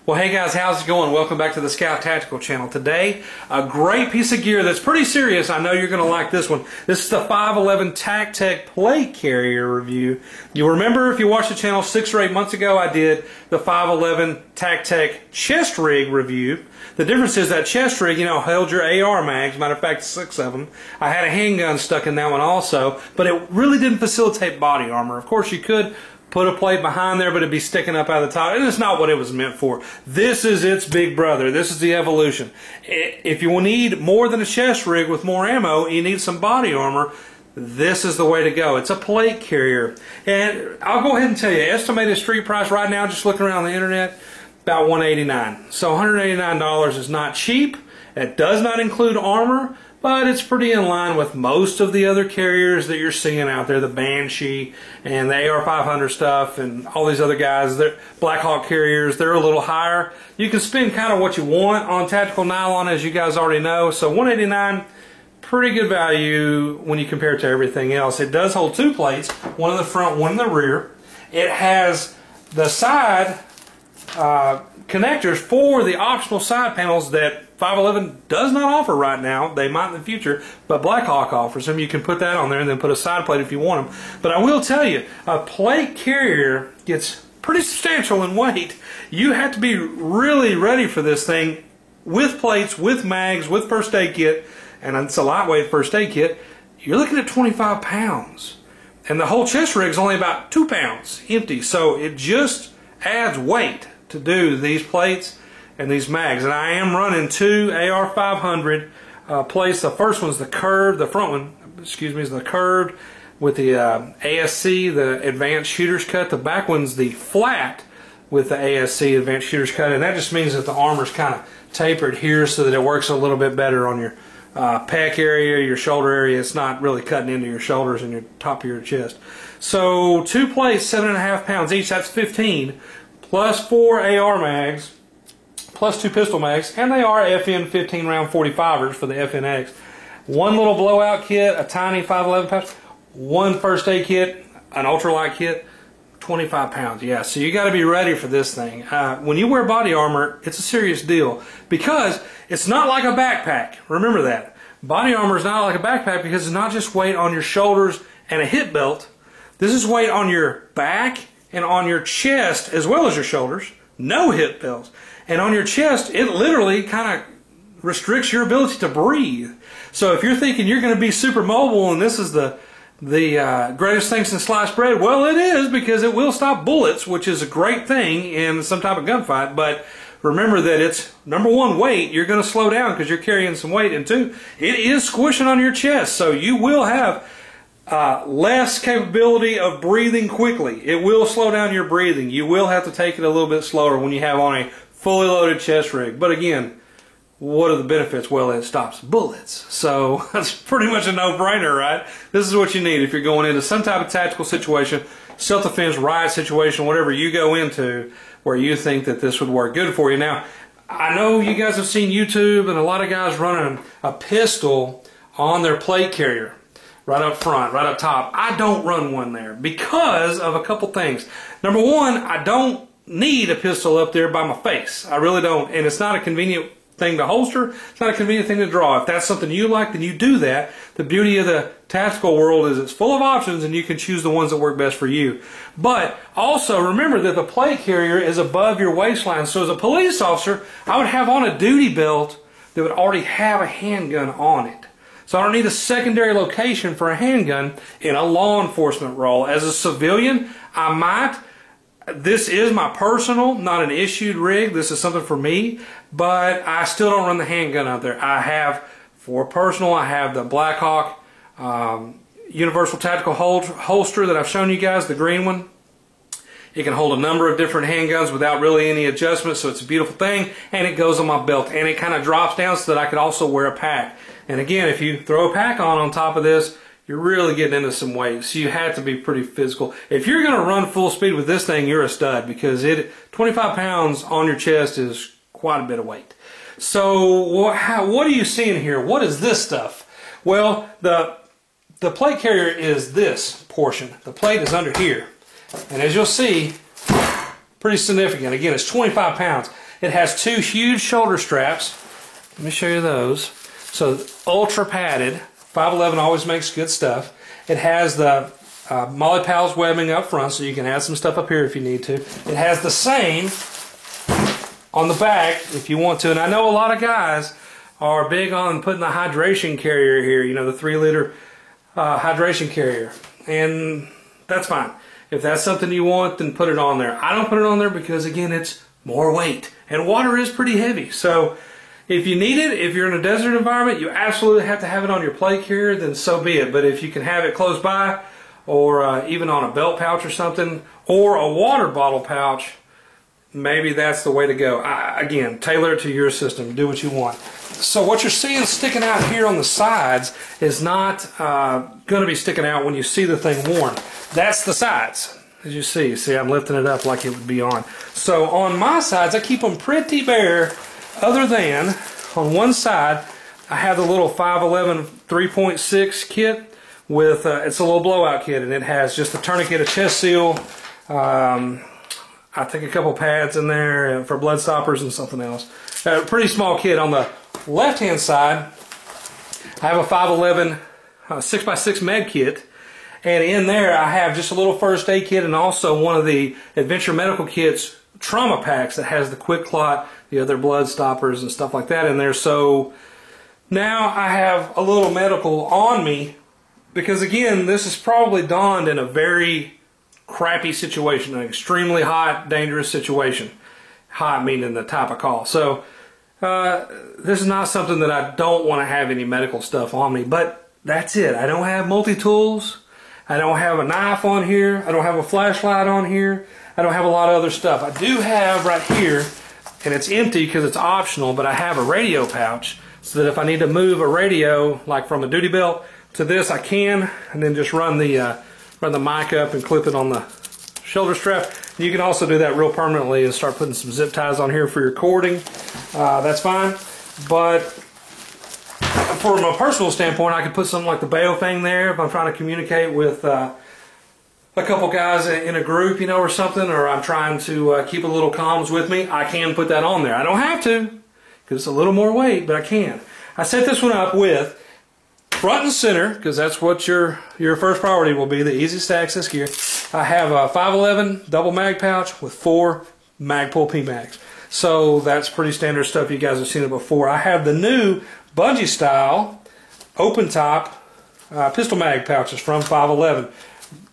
Well, hey guys, how's it going? Welcome back to the Scout Tactical channel. Today, a great piece of gear that's pretty serious. I know you're going to like this one. This is the 511 TacTech plate carrier review. You'll remember if you watched the channel 6 or 8 months ago, I did the 511 TacTech chest rig review. The difference is that chest rig, held your AR mags. Matter of fact, 6 of them. I had a handgun stuck in that one also, but it really didn't facilitate body armor. Of course, you could put a plate behind there, but it'd be sticking up out of the top, and it's not what it was meant for. This is its big brother. This is the evolution. If you need more than a chest rig with more ammo, you need some body armor, this is the way to go. It's a plate carrier. And I'll go ahead and tell you, estimated street price right now, just looking around the internet, about $189. So $189 is not cheap. It does not include armor, but it's pretty in line with most of the other carriers that you're seeing out there, the Banshee and the AR-500 stuff and all these other guys. Black Hawk carriers, they're a little higher. You can spend kind of what you want on tactical nylon, as you guys already know. So $189, pretty good value when you compare it to everything else. It does hold 2 plates, one in the front, one in the rear. It has the side connectors for the optional side panels that 511 does not offer right now. They might in the future, but Black Hawk offers them. You can put that on there and then put a side plate if you want them. But I will tell you, a plate carrier gets pretty substantial in weight. You have to be really ready for this thing with plates, with mags, with first aid kit, and it's a lightweight first aid kit. You're looking at 25 pounds. And the whole chest rig is only about 2 pounds empty, so it just adds weight to do these plates and these mags. And I am running 2 AR-500 plates. The first one's the curved, the front one, excuse me, is the curved with the ASC, the Advanced Shooter's Cut. The back one's the flat with the ASC, Advanced Shooter's Cut, and that just means that the armor's kind of tapered here so that it works a little bit better on your pec area, your shoulder area. It's not really cutting into your shoulders and your top of your chest. So 2 plates, 7.5 pounds each, that's 15, plus 4 AR mags, plus 2 pistol mags, and they are FN 15 round 45ers for the FNX. 1 little blowout kit, a tiny 511 pouch, 1 first aid kit, an ultralight kit, 25 pounds. Yeah, so you got to be ready for this thing. When you wear body armor, it's a serious deal because it's not like a backpack. Remember that. Body armor is not like a backpack because it's not just weight on your shoulders and a hip belt. This is weight on your back and on your chest as well as your shoulders. No hip belts. And on your chest, it literally kind of restricts your ability to breathe. So if you're thinking you're going to be super mobile and this is the greatest thing since sliced bread, well, it is, because it will stop bullets, which is a great thing in some type of gunfight. But remember that it's, number 1, weight. You're going to slow down because you're carrying some weight, and 2, it is squishing on your chest, so you will have less capability of breathing quickly. It will slow down your breathing. You will have to take it a little bit slower when you have on a fully loaded chest rig. But again, what are the benefits? Well, it stops bullets. So that's pretty much a no-brainer, right? This is what you need if you're going into some type of tactical situation, self-defense, riot situation, whatever you go into where you think that this would work good for you. Now, I know you guys have seen YouTube and a lot of guys running a pistol on their plate carrier. Right up front, right up top. I don't run one there because of a couple things. Number 1, I don't need a pistol up there by my face. I really don't. And it's not a convenient thing to holster. It's not a convenient thing to draw. If that's something you like, then you do that. The beauty of the tactical world is it's full of options and you can choose the ones that work best for you. But also remember that the plate carrier is above your waistline. So as a police officer, I would have on a duty belt that would already have a handgun on it. So I don't need a secondary location for a handgun in a law enforcement role. As a civilian, I might. This is my personal, not an issued rig. This is something for me, but I still don't run the handgun out there. I have, for personal, I have the Black Hawk Universal Tactical holster that I've shown you guys, the green one. It can hold a number of different handguns without really any adjustment, so it's a beautiful thing, and it goes on my belt, and it kind of drops down so that I could also wear a pack. And again, if you throw a pack on top of this, you're really getting into some weight, so you have to be pretty physical. If you're going to run full speed with this thing, you're a stud, because 25 pounds on your chest is quite a bit of weight. So what are you seeing here? What is this stuff? Well, the plate carrier is this portion. The plate is under here. And as you'll see, pretty significant. Again, it's 25 pounds. It has two huge shoulder straps. Let me show you those. So ultra padded. 511 always makes good stuff. It has the Molly Pals webbing up front, so you can add some stuff up here if you need to. It has the same on the back if you want to. And I know a lot of guys are big on putting the hydration carrier here, you know, the 3-liter hydration carrier. And that's fine. If that's something you want, then put it on there. I don't put it on there because, again, it's more weight. And water is pretty heavy. So if you need it, if you're in a desert environment, you absolutely have to have it on your plate carrier, then so be it. But if you can have it close by, or even on a belt pouch or something, or a water bottle pouch, maybe that's the way to go. Again, tailor it to your system. Do what you want. So what you're seeing sticking out here on the sides is not going to be sticking out when you see the thing worn. That's the sides, as you see. See, I'm lifting it up like it would be on. So on my sides, I keep them pretty bare, other than on one side, I have the little 511 3.6 kit with, it's a little blowout kit, and it has just a tourniquet, a chest seal, I think a couple pads in there for blood stoppers and something else. A pretty small kit. On the left-hand side, I have a 511 6x6 med kit, and in there I have just a little first aid kit and also one of the Adventure Medical Kit's trauma packs that has the quick clot, the other blood stoppers and stuff like that in there. So now I have a little medical on me because, again, this is probably donned in a very crappy situation, an extremely hot, dangerous situation. Hot meaning the type of call. So this is not something that I don't want to have any medical stuff on me, but that's it. I don't have multi-tools. I don't have a knife on here. I don't have a flashlight on here. I don't have a lot of other stuff. I do have right here, and it's empty because it's optional, but I have a radio pouch so that if I need to move a radio, like from a duty belt to this, I can, and then just run the mic up and clip it on the shoulder strap. You can also do that real permanently and start putting some zip ties on here for your cording. That's fine. But from a personal standpoint, I could put something like the Baofeng there if I'm trying to communicate with a couple guys in a group, you know, or something, or I'm trying to keep a little comms with me. I can put that on there. I don't have to because it's a little more weight, but I can. I set this one up with front and center, because that's what your first priority will be, the easiest to access gear. I have a 511 double mag pouch with 4 Magpul PMags. So that's pretty standard stuff. You guys have seen it before. I have the new Bungee style open top pistol mag pouches from 511.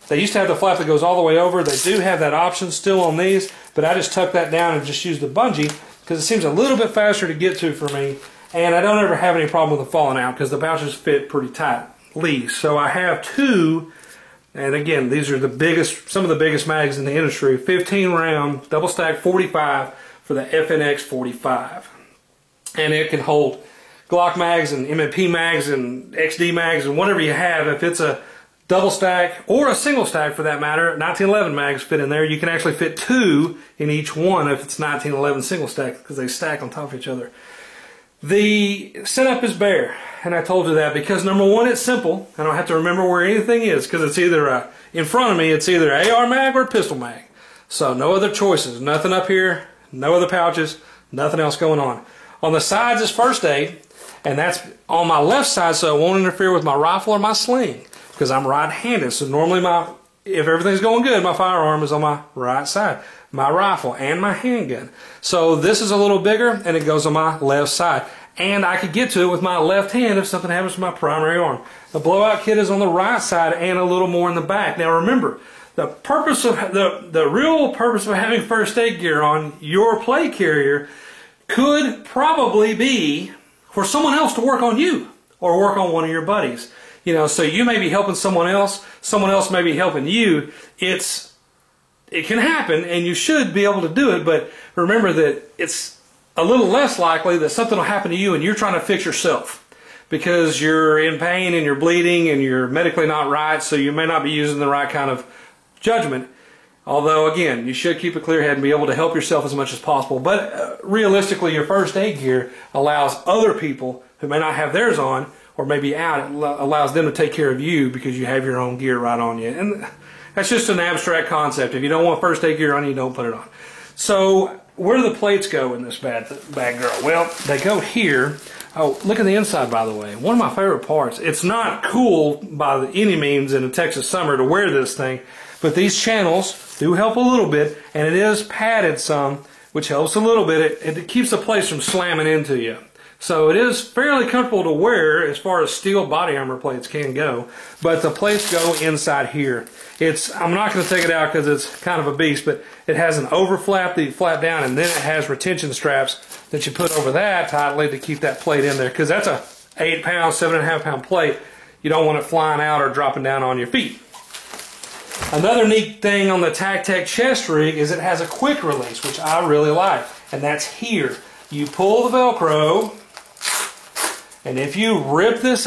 They used to have the flap that goes all the way over. They do have that option still on these, but I just tuck that down and just use the bungee because it seems a little bit faster to get to for me. And I don't ever have any problem with them falling out because the pouches fit pretty tightly. So I have 2, and again, these are the biggest, some of the biggest mags in the industry. 15 round, double stack 45 for the FNX 45. And it can hold Glock mags and M&P mags and XD mags and whatever you have. If it's a double stack or a single stack for that matter, 1911 mags fit in there. You can actually fit 2 in each one if it's 1911 single stack because they stack on top of each other. The setup is bare, and I told you that because number one, it's simple. I don't have to remember where anything is because it's either in front of me, it's either AR mag or pistol mag. So no other choices, nothing up here, no other pouches, nothing else going on. On the sides is first aid, and that's on my left side so it won't interfere with my rifle or my sling because I'm right-handed. So normally if everything's going good, my firearm is on my right side. My rifle and my handgun. So this is a little bigger and it goes on my left side. And I could get to it with my left hand if something happens to my primary arm. The blowout kit is on the right side and a little more in the back. Now remember, the purpose of the real purpose of having first aid gear on your plate carrier could probably be for someone else to work on you or work on one of your buddies. You know, so you may be helping someone else may be helping you. It can happen, and you should be able to do it, but remember that it's a little less likely that something will happen to you and you're trying to fix yourself because you're in pain and you're bleeding and you're medically not right, so you may not be using the right kind of judgment. Although, again, you should keep a clear head and be able to help yourself as much as possible. But realistically, your first aid gear allows other people who may not have theirs on or may be out, it allows them to take care of you because you have your own gear right on you. And that's just an abstract concept. If you don't want first aid gear on, you don't put it on. So where do the plates go in this bad girl? Well, they go here. Oh, look at the inside, by the way. One of my favorite parts. It's not cool by any means in a Texas summer to wear this thing, but these channels do help a little bit, and it is padded some, which helps a little bit. It keeps the plates from slamming into you. So it is fairly comfortable to wear as far as steel body armor plates can go, but the plates go inside here. I'm not going to take it out because it's kind of a beast, but it has an overflap that you flap down, and then it has retention straps that you put over that tightly to keep that plate in there, because that's a 8-pound, 7.5-pound plate. You don't want it flying out or dropping down on your feet. Another neat thing on the TacTec chest rig is it has a quick release, which I really like, and that's here. You pull the Velcro, and if you rip this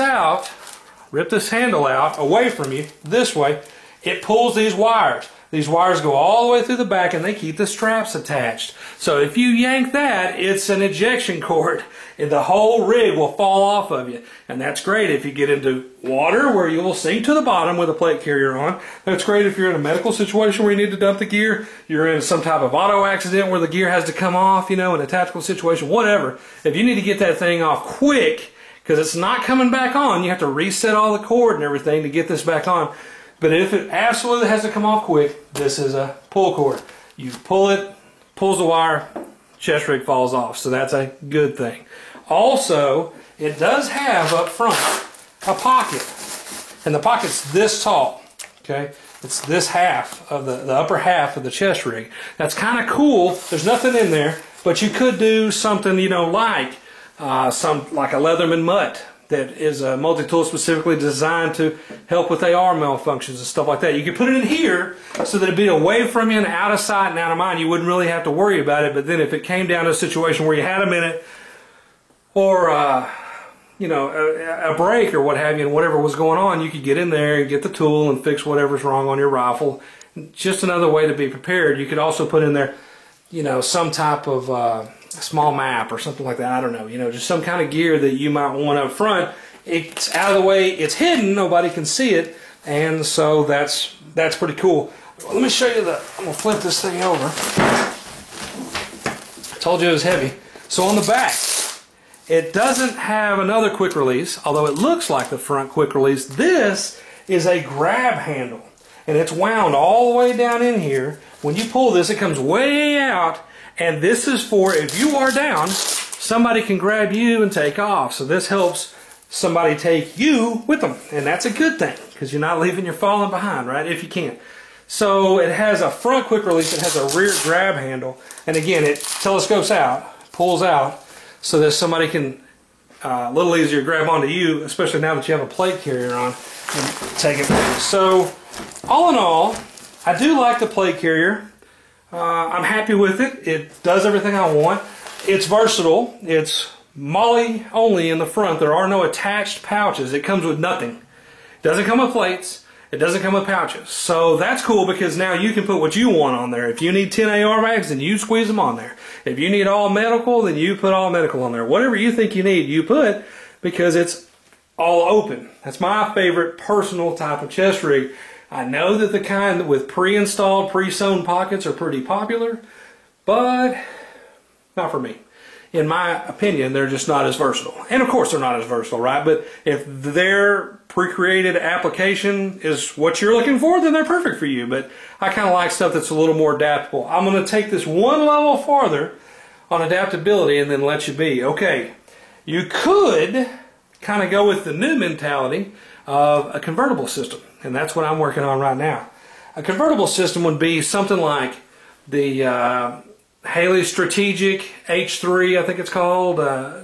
handle out away from you this way, it pulls these wires. These wires go all the way through the back, and they keep the straps attached. So if you yank that, it's an ejection cord, and the whole rig will fall off of you. And that's great if you get into water where you will sink to the bottom with a plate carrier on. That's great if you're in a medical situation where you need to dump the gear. You're in some type of auto accident where the gear has to come off, in a tactical situation, whatever. If you need to get that thing off quick, because it's not coming back on, you have to reset all the cord and everything to get this back on. But if it absolutely has to come off quick, this is a pull cord. You pull it, pulls the wire, chest rig falls off. So that's a good thing. Also, it does have up front a pocket. And the pocket's this tall. Okay? It's this half of the upper half of the chest rig. That's kind of cool. There's nothing in there, but you could do something, like a Leatherman Mutt that is a multi-tool specifically designed to help with AR malfunctions and stuff like that. You could put it in here so that it'd be away from you and out of sight and out of mind. You wouldn't really have to worry about it, but then if it came down to a situation where you had a minute or a break or what have you, and whatever was going on, you could get in there and get the tool and fix whatever's wrong on your rifle. Just another way to be prepared. You could also put in there, some type of a small map or something like that. I don't know, just some kind of gear that you might want up front. It's out of the way, it's hidden, nobody can see it, and so that's pretty cool. Well, let me show you I'm gonna flip this thing over. I told you it was heavy. So on the back, it doesn't have another quick release, although it looks like the front quick release. This is a grab handle, and it's wound all the way down in here. When you pull this, it comes way out. And this is for if you are down, somebody can grab you and take off. So this helps somebody take you with them. And that's a good thing because you're not leaving, you're falling behind, right? If you can. So it has a front quick release. It has a rear grab handle. And again, it telescopes out, pulls out, so that somebody can a little easier grab onto you, especially now that you have a plate carrier on, and take it with you. So all in all, I do like the plate carrier. I'm happy with it. It does everything I want. It's versatile. It's MOLLE only in the front. There are no attached pouches. It comes with nothing. It doesn't come with plates. It doesn't come with pouches. So that's cool because now you can put what you want on there. If you need 10 AR mags, then you squeeze them on there. If you need all medical, then you put all medical on there. Whatever you think you need, you put, because it's all open. That's my favorite personal type of chest rig. I know that the kind with pre-installed, pre-sewn pockets are pretty popular, but not for me. In my opinion, they're just not as versatile. And of course they're not as versatile, right? But if their pre-created application is what you're looking for, then they're perfect for you. But I kind of like stuff that's a little more adaptable. I'm going to take this one level farther on adaptability and then let you be. Okay, you could kind of go with the new mentality of a convertible system. And that's what I'm working on right now. A convertible system would be something like the Haley Strategic H3, I think it's called,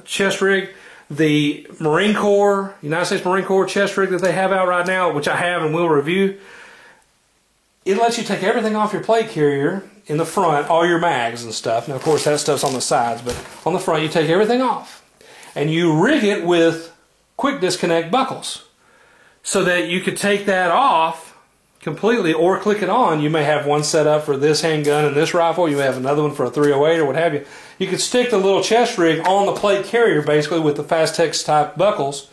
chest rig. The Marine Corps, United States Marine Corps chest rig that they have out right now, which I have and will review. It lets you take everything off your plate carrier in the front, all your mags and stuff. Now, of course, that stuff's on the sides, but on the front, you take everything off. And you rig it with quick disconnect buckles, so that you could take that off completely or click it on. You may have one set up for this handgun and this rifle. You may have another one for a 308 or what have you. You could stick the little chest rig on the plate carrier basically with the Fastex type buckles,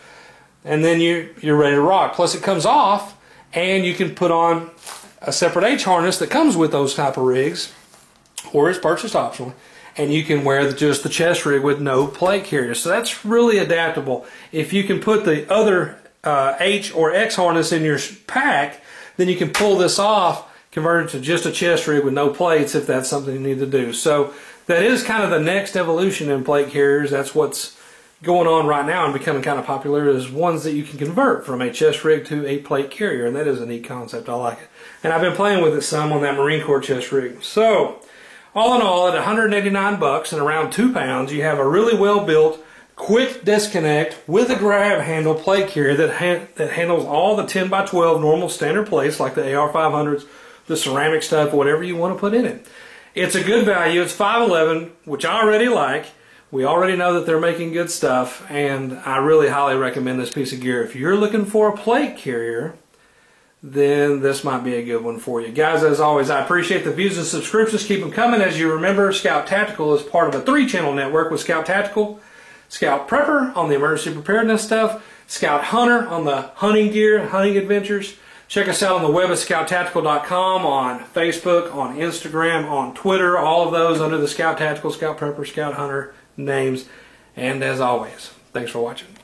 and then you're ready to rock. Plus it comes off and you can put on a separate H harness that comes with those type of rigs, or is purchased optionally, and you can wear just the chest rig with no plate carrier. So that's really adaptable. If you can put the other H or X harness in your pack, then you can pull this off, convert it to just a chest rig with no plates if that's something you need to do. So that is kind of the next evolution in plate carriers. That's what's going on right now and becoming kind of popular, is ones that you can convert from a chest rig to a plate carrier, and that is a neat concept. I like it. And I've been playing with it some on that Marine Corps chest rig. So all in all, at 189 bucks and around 2 pounds, you have a really well built, quick disconnect with a grab handle plate carrier that handles all the 10 by 12 normal standard plates like the AR500s, the ceramic stuff, whatever you want to put in it. It's a good value. It's 511, which I already like. We already know that they're making good stuff, and I really highly recommend this piece of gear. If you're looking for a plate carrier, then this might be a good one for you. Guys, as always, I appreciate the views and subscriptions. Keep them coming. As you remember, Scout Tactical is part of a 3-channel network with Scout Tactical, Scout Prepper on the emergency preparedness stuff, Scout Hunter on the hunting gear, hunting adventures. Check us out on the web at scouttactical.com, on Facebook, on Instagram, on Twitter, all of those under the Scout Tactical, Scout Prepper, Scout Hunter names. And as always, thanks for watching.